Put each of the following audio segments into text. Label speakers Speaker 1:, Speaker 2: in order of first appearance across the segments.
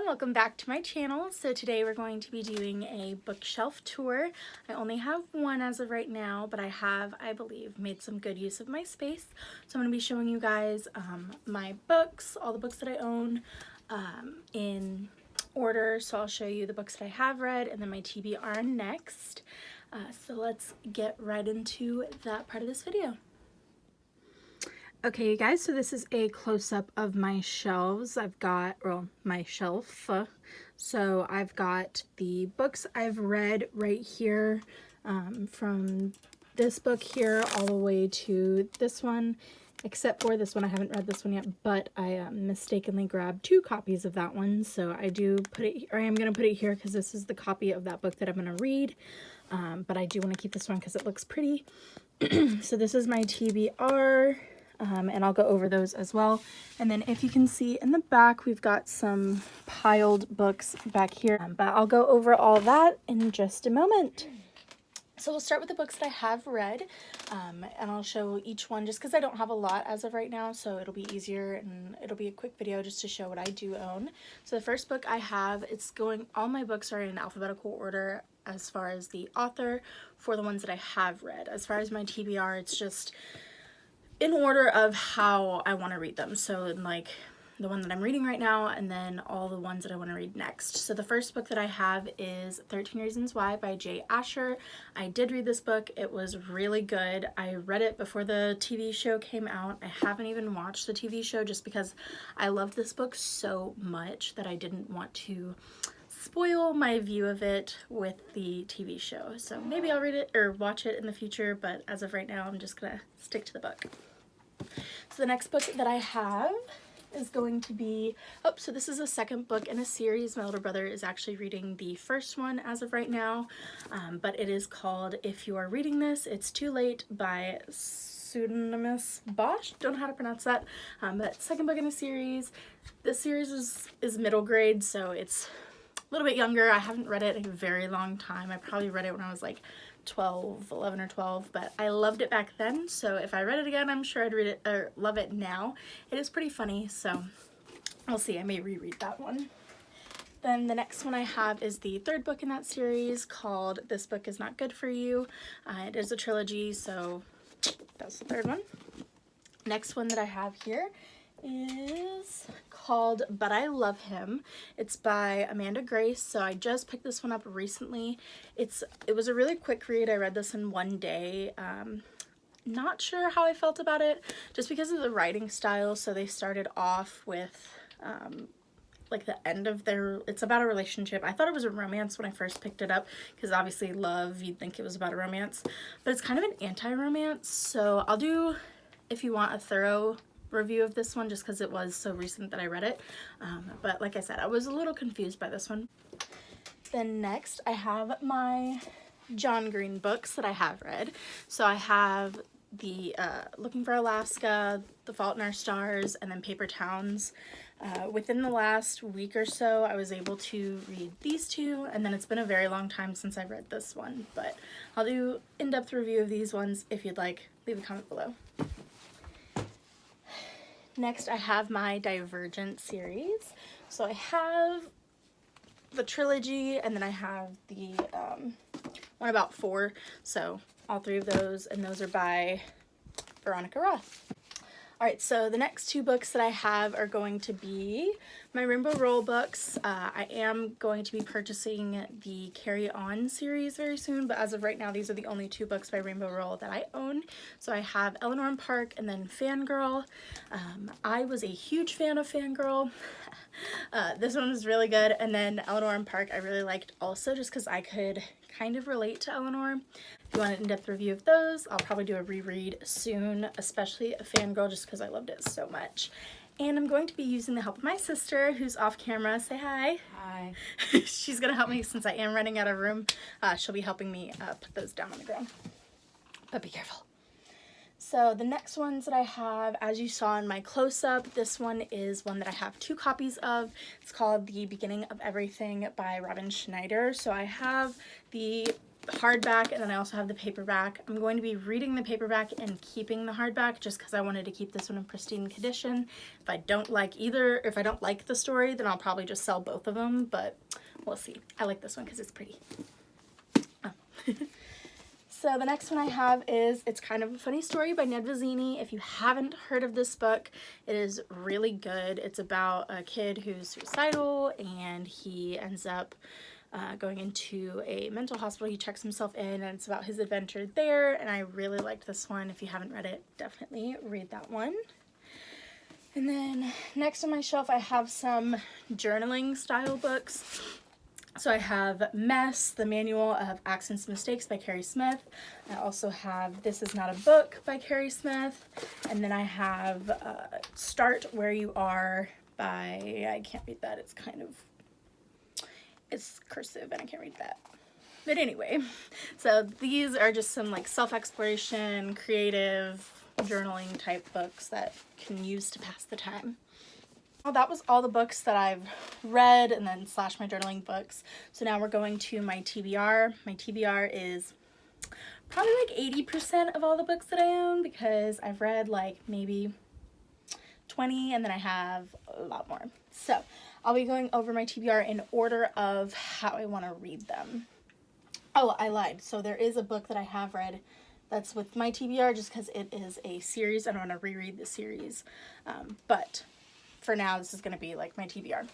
Speaker 1: welcome back to my channel. So today we're going to be doing a bookshelf tour. I only have one as of right now, but I have, I believe, made some good use of my space. So I'm going to be showing you guys my books, all the books that I own in order. So I'll show you the books that I have read and then my TBR next. So let's get right into that part of this video. Okay, you guys, so this is a close-up of my shelves. I've got, well, my shelf. So I've got the books I've read right here, from this book here all the way to this one, except for this one. I haven't read this one yet, but I mistakenly grabbed 2 copies of that one. So I do put it, or I am going to put it here because this is the copy of that book that I'm going to read. But I do want to keep this one because it looks pretty. So this is my TBR. And I'll go over those as well. And then if you can see in the back, we've got some piled books back here, but I'll go over all that in just a moment. So we'll start with the books that I have read, and I'll show each one just because I don't have a lot as of right now, so it'll be easier and it'll be a quick video just to show what I do own. So the first book I have, all my books are in alphabetical order as far as the author for the ones that I have read. As far as my TBR, it's just in order of how I want to read them. So like the one that I'm reading right now and then all the ones that I want to read next. So the first book that I have is 13 Reasons Why by J. Asher. I did read this book. It was really good. I read it before the TV show came out. I haven't even watched the TV show just because I loved this book so much that I didn't want to spoil my view of it with the TV show. So maybe I'll read it or watch it in the future, but as of right now, I'm just gonna stick to the book. So the next book that I have is going to be, so this is a second book in a series. My older brother is actually reading the first one as of right now, but it is called If You Are Reading This, It's Too Late by Pseudonymous Bosch. Don't know how to pronounce that, but second book in a series. This series is middle grade, so it's a little bit younger. I haven't read it in a very long time. I probably read it when I was like 11 or 12, but I loved it back then, so if I read it again, I'm sure I'd read it or love it now. It is pretty funny, so I'll see. I may reread that one. Then the next one I have is the third book in that series called This Book Is Not Good For You. It is a trilogy, so that's the third one. Next one that I have here is called But I Love Him. It's by Amanda Grace. So I just picked this one up recently. It was a really quick read. I read this in one day. Not sure how I felt about it just because of the writing style. So they started off with like the end of it's about a relationship. I thought it was a romance when I first picked it up because obviously love, you'd think it was about a romance, but it's kind of an anti-romance. So I'll do, if you want a thorough review of this one, just because it was so recent that I read it, but like I said, I was a little confused by this one. Then next I have my John Green books that I have read. So I have the Looking for Alaska, The Fault in Our Stars, and then Paper Towns. Within the last week or so I was able to read these 2, and then it's been a very long time since I read this one, but I'll do in-depth review of these ones. If you'd like, leave a comment below. Next, I have my Divergent series. So I have the trilogy, and then I have the one about 4. So all 3 of those, and those are by Veronica Roth. Alright, so the next 2 books that I have are going to be my Rainbow Roll books. I am going to be purchasing the Carry On series very soon, but as of right now, these are the only 2 books by Rainbow Roll that I own. So I have Eleanor and Park and then Fangirl. I was a huge fan of Fangirl. This one was really good, and then Eleanor and Park I really liked also just because I could kind of relate to Eleanor. If you want an in-depth review of those, I'll probably do a reread soon, especially a Fangirl just because I loved it so much. And I'm going to be using the help of my sister who's off camera. Say hi.
Speaker 2: Hi.
Speaker 1: She's going to help me since I am running out of room. She'll be helping me put those down on the ground. But be careful. So the next ones that I have, as you saw in my close-up, this one is one that I have 2 copies of. It's called The Beginning of Everything by Robin Schneider. So I have the hardback, and then I also have the paperback. I'm going to be reading the paperback and keeping the hardback just because I wanted to keep this one in pristine condition. If I don't like the story, then I'll probably just sell both of them, but we'll see. I like this one because it's pretty. Oh. So the next one I have is It's Kind of a Funny Story by Ned Vizzini. If you haven't heard of this book, it is really good. It's about a kid who's suicidal, and he ends up going into a mental hospital. He checks himself in, and it's about his adventure there, and I really liked this one. If you haven't read it, definitely read that one. And then next on my shelf I have some journaling style books. So I have Mess, the Manual of Accents and Mistakes by Carrie Smith. I also have This Is Not a Book by Carrie Smith. And then I have Start Where You Are by, I can't read that, it's cursive and I can't read that. But anyway, so these are just some like self-exploration, creative, journaling type books that can use to pass the time. Well, that was all the books that I've read and then / my journaling books. So now we're going to my TBR. My TBR is probably like 80% of all the books that I own because I've read like maybe 20 and then I have a lot more. So I'll be going over my TBR in order of how I want to read them. Oh, I lied. So there is a book that I have read that's with my TBR just because it is a series. I don't want to reread the series. But for now, this is going to be like my TBR.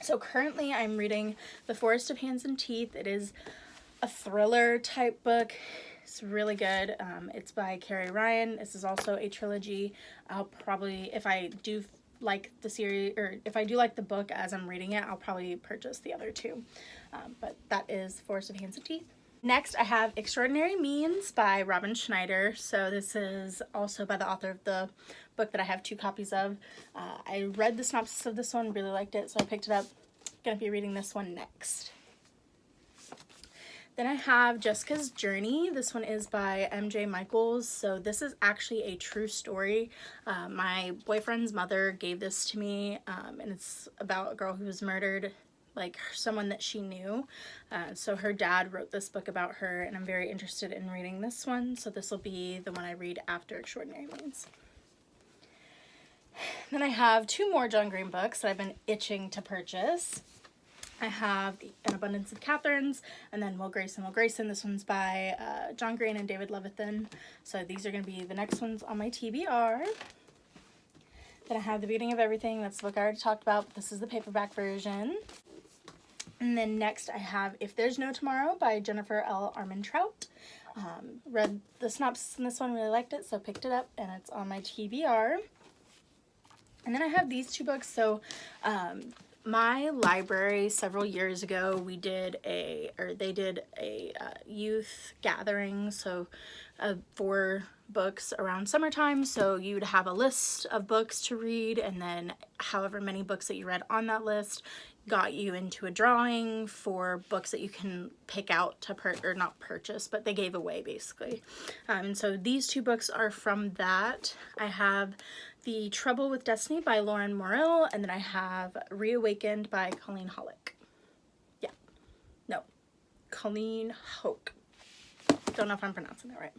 Speaker 1: So currently I'm reading The Forest of Hands and Teeth. It is a thriller type book. It's really good. It's by Carrie Ryan. This is also a trilogy. I'll probably, if I do like the series, or if I do like the book as I'm reading it, I'll probably purchase the other two. But that is Forest of Hands and Teeth. Next, I have Extraordinary Means by Robin Schneider. So this is also by the author of the book that I have 2 copies of. I read the synopsis of this one, really liked it, so I picked it up. Gonna be reading this one next. Then I have Jessica's Journey. This one is by M.J. Michaels. So this is actually a true story. My boyfriend's mother gave this to me, and it's about a girl who was murdered, like someone that she knew. So her dad wrote this book about her, and I'm very interested in reading this one. So this will be the one I read after Extraordinary Means. Then I have 2 more John Green books that I've been itching to purchase. I have An Abundance of Catherines, and then Will Grayson, Will Grayson. This one's by John Green and David Levithan. So these are going to be the next ones on my TBR. Then I have The Beginning of Everything. That's the book I already talked about, but this is the paperback version. And then next I have If There's No Tomorrow by Jennifer L. Armentrout. Read the synopsis in this one, really liked it, so picked it up, and it's on my TBR. And then I have these 2 books. So my library several years ago, they did a youth gathering, so for books around summertime. So you'd have a list of books to read, and then however many books that you read on that list got you into a drawing for books that you can pick out to not purchase, but they gave away basically. And so these 2 books are from that. I have The Trouble with Destiny by Lauren Morrill, and then I have Reawakened by Colleen Holick. Colleen Hoke. Don't know if I'm pronouncing that right.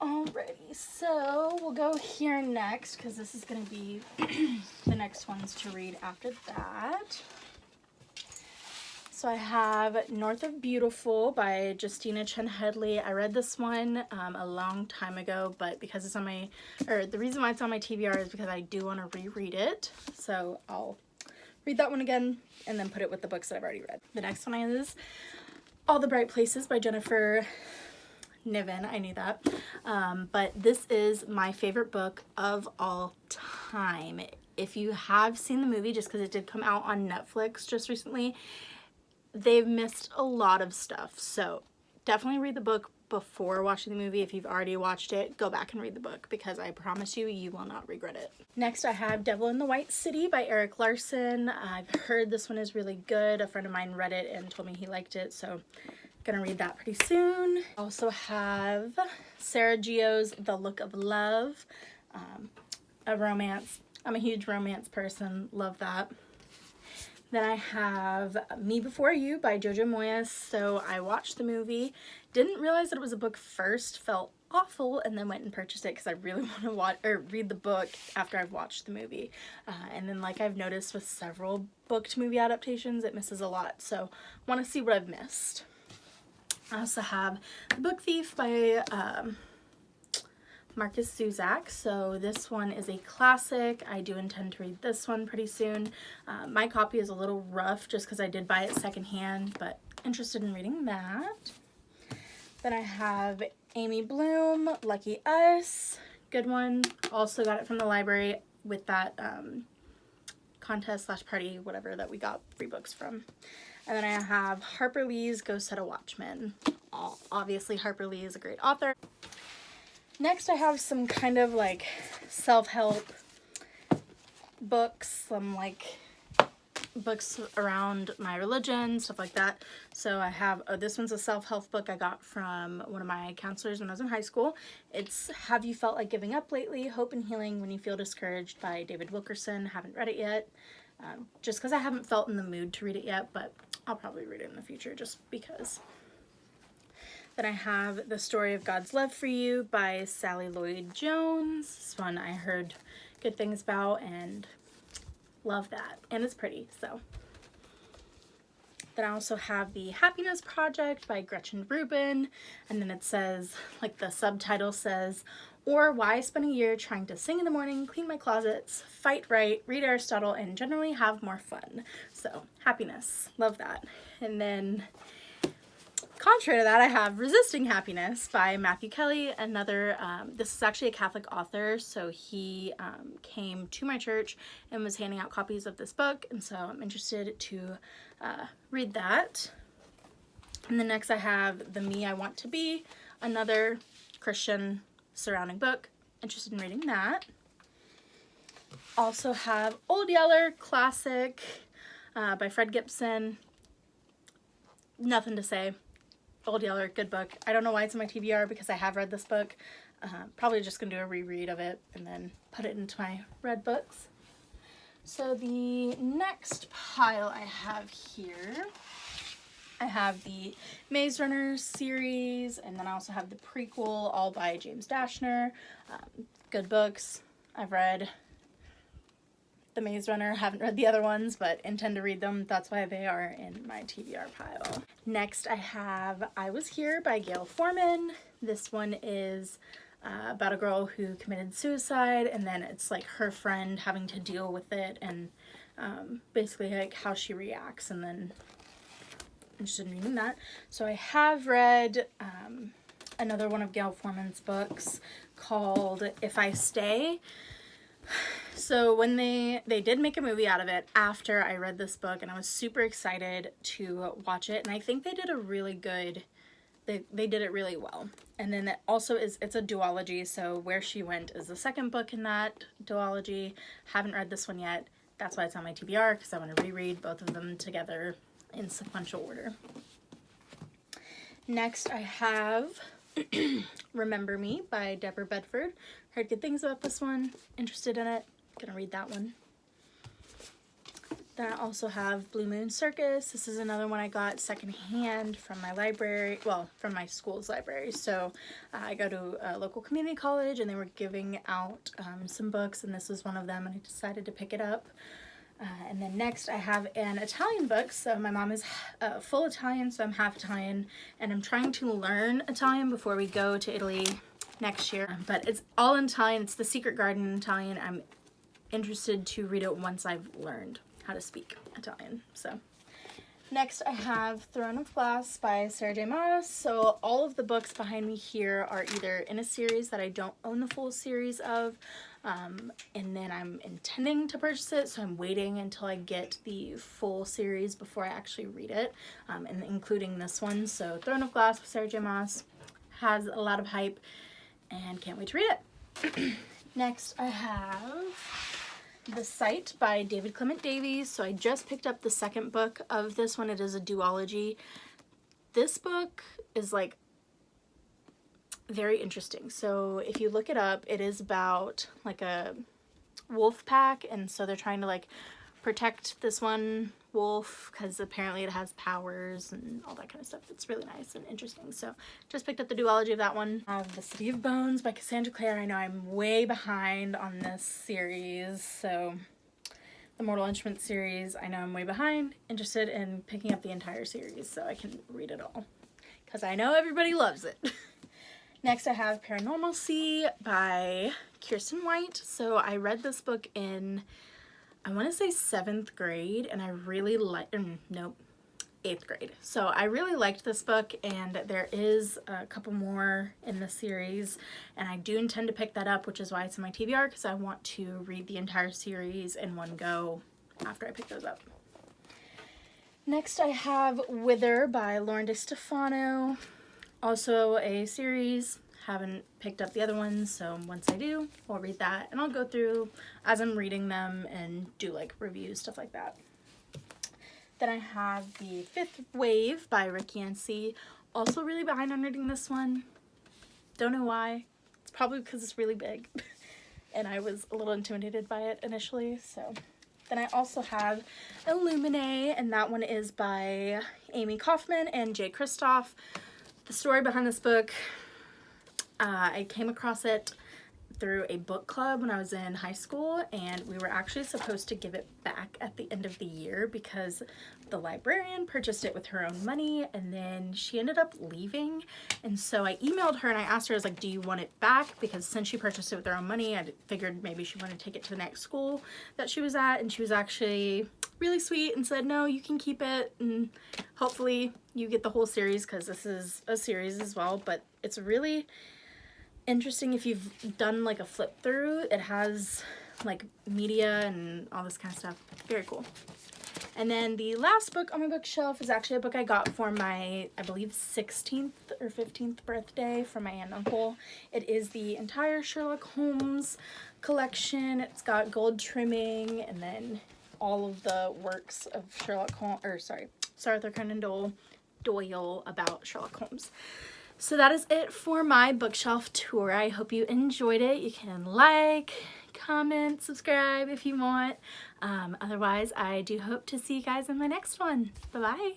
Speaker 1: Alrighty, so we'll go here next because this is going to be the next ones to read after that. So I have North of Beautiful by Justina Chen Headley. I read this one a long time ago, but because it's on my, the reason why it's on my TBR is because I do want to reread it. So I'll read that one again and then put it with the books that I've already read. The next one is All the Bright Places by Jennifer Niven. I knew that. But this is my favorite book of all time. If you have seen the movie, just because it did come out on Netflix just recently, they've missed a lot of stuff. So definitely read the book before watching the movie. If you've already watched it, go back and read the book because I promise you, you will not regret it. Next, I have Devil in the White City by Eric Larson. I've heard this one is really good. A friend of mine read it and told me he liked it, so gonna read that pretty soon. Also have Sarah Geo's The Look of Love, a romance. I'm a huge romance person, love that. Then I have Me Before You by Jojo Moyes. So I watched the movie, didn't realize that it was a book first, felt awful, and then went and purchased it because I really want to watch or read the book after I've watched the movie. And then, like I've noticed with several book to movie adaptations, it misses a lot. So want to see what I've missed. I also have The Book Thief by Marcus Zuzak. So this one is a classic. I do intend to read this one pretty soon. My copy is a little rough just because I did buy it secondhand, but interested in reading that. Then I have Amy Bloom, Lucky Us. Good one. Also got it from the library with that contest / party, whatever, that we got free books from. And then I have Harper Lee's Go Set a Watchman. Obviously Harper Lee is a great author. Next I have some kind of like self-help books, some like books around my religion, stuff like that. So I have, this one's a self-help book I got from one of my counselors when I was in high school. It's Have You Felt Like Giving Up Lately? Hope and Healing When You Feel Discouraged by David Wilkerson. Haven't read it yet, just because I haven't felt in the mood to read it yet, but I'll probably read it in the future just because. Then I have The Story of God's Love for You by Sally Lloyd Jones. This one I heard good things about and love that, and it's pretty. So then I also have The Happiness Project by Gretchen Rubin, and then it says, like the subtitle says, or why spend a year trying to sing in the morning, clean my closets, fight right, read Aristotle, and generally have more fun. So happiness, love that. And then contrary to that, I have Resisting Happiness by Matthew Kelly, another, this is actually a Catholic author, so he came to my church and was handing out copies of this book, and so I'm interested to read that. And then next I have The Me I Want to Be, another Christian surrounding book, interested in reading that. Also have Old Yeller, classic, by Fred Gibson. Nothing to say. Old Yeller, good book. I don't know why it's in my TBR because I have read this book. Probably just gonna do a reread of it and then put it into my read books. So the next pile I have here, I have the Maze Runner series, and then I also have the prequel, all by James Dashner. Good books. I've read The Maze Runner, haven't read the other ones, but intend to read them. That's why they are in my TBR pile. Next I have I Was Here by Gail Forman. This one is about a girl who committed suicide, and then it's like her friend having to deal with it, and basically like how she reacts, and then I'm interested in reading that. So I have read another one of Gail Forman's books called If I Stay. So when they did make a movie out of it after I read this book, and I was super excited to watch it, and I think they did a really good, they did it really well. And then it also is, it's a duology, so Where She Went is the second book in that duology. Haven't read this one yet. That's why it's on my TBR, because I want to reread both of them together in sequential order. Next I have Remember Me by Deborah Bedford. Heard good things about this one. Interested in it. Gonna read that one. Then I also have Blue Moon Circus. This is another one I got secondhand from my library, well, from my school's library. So I go to a local community college, and they were giving out some books, and this was one of them, and I decided to pick it up. And then next I have an Italian book. So my mom is full Italian, so I'm half Italian, and I'm trying to learn Italian before we go to Italy next year. But it's all in Italian. It's The Secret Garden in Italian. I'm interested to read it once I've learned how to speak Italian. So next I have Throne of Glass by Sarah J. Maas. So all of the books behind me here are either in a series that I don't own the full series of, and then I'm intending to purchase it, so I'm waiting until I get the full series before I actually read it, and including this one. So Throne of Glass by Sarah J. Maas has a lot of hype, and can't wait to read it. Next I have The Sight by David Clement Davies. So I just picked up the second book of this one. It is a duology. This book is like very interesting. So if you look it up, it is about like a wolf pack, and so they're trying to like protect this one wolf because apparently it has powers and all that kind of stuff. It's really nice and interesting. So just picked up the duology of that one. I have The City of Bones by Cassandra Clare. I know I'm way behind on this series, so the Mortal Instruments series, I know I'm way behind. Interested in picking up the entire series so I can read it all because I know everybody loves it. Next I have Paranormalcy by Kirsten White. So I read this book in, I want to say 7th grade, and I really liked, nope, 8th grade. So I really liked this book, and there is a couple more in the series, and I do intend to pick that up, which is why it's in my TBR, because I want to read the entire series in one go after I pick those up. Next I have Wither by Lauren DeStefano. Also a series. Haven't picked up the other ones, so once I do, I'll read that, and I'll go through as I'm reading them and do like reviews, stuff like that. Then I have The Fifth Wave by Rick Yancey. Also really behind on reading this one. Don't know why. It's probably because it's really big and I was a little intimidated by it initially. So then I also have Illuminae, and that one is by Amy Kaufman and Jay Kristoff. The story behind this book, I came across it through a book club when I was in high school, and we were actually supposed to give it back at the end of the year because the librarian purchased it with her own money, and then she ended up leaving. And so I emailed her and I asked her, I was like, do you want it back? Because since she purchased it with her own money, I figured maybe she wanted to take it to the next school that she was at, and she was actually really sweet and said, no, you can keep it, and hopefully you get the whole series because this is a series as well. But it's really interesting if you've done like a flip through. It has like media and all this kind of stuff. Very cool. And then the last book on my bookshelf is actually a book I got for my, I believe, 16th or 15th birthday from my aunt and uncle. It is the entire Sherlock Holmes collection. It's got gold trimming and then all of the works of Sherlock Holmes, or sorry, Sir Arthur Conan Doyle about Sherlock Holmes. So that is it for my bookshelf tour. I hope you enjoyed it. You can like, comment, subscribe if you want. Otherwise, I do hope to see you guys in my next one. Bye-bye.